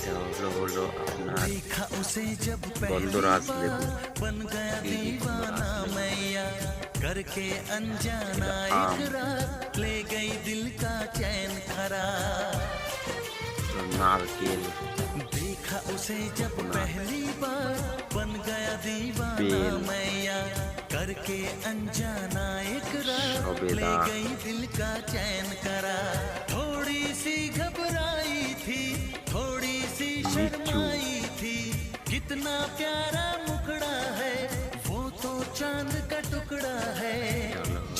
এটা হলো আপনার গন্ধরাজ লেবু। करके अनजाना इकरार ले गई दिल का चैन करार। नारकेल देखा उसे जब पहली बार बन गया दीवाना मैया करके अनजाना इकरार ले गई दिल का चैन करार। थोड़ी सी घबराई थी थोड़ी सी शर्माई थी कितना प्यारा मुखड़ा है वो तो चांद का टुकड़ा है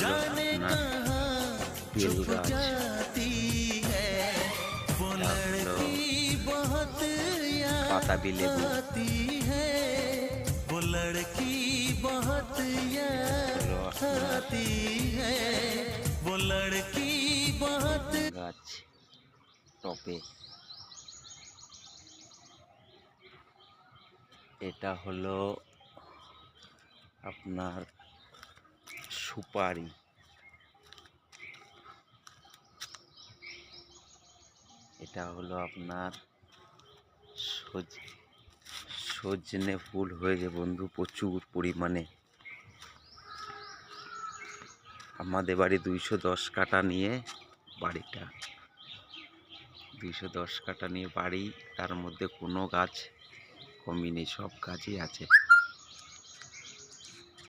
जाने कहाँ छुप जाती है वो लड़की बहुत याद आती है वो लड़की बहुत याद आती है वो लड़की बहुत। গাছ টপে এটা হলো আপনার সুপারি। এটা হলো আপনার সজনে ফুল হয়েছে বন্ধু প্রচুর পরিমাণে। আমাদের বাড়ি 210 কাঠা নিয়ে বাড়িটা 210 কাঠা নিয়ে বাড়ি, তার মধ্যে কোনো গাছ কমই নেই, সব গাছই আছে।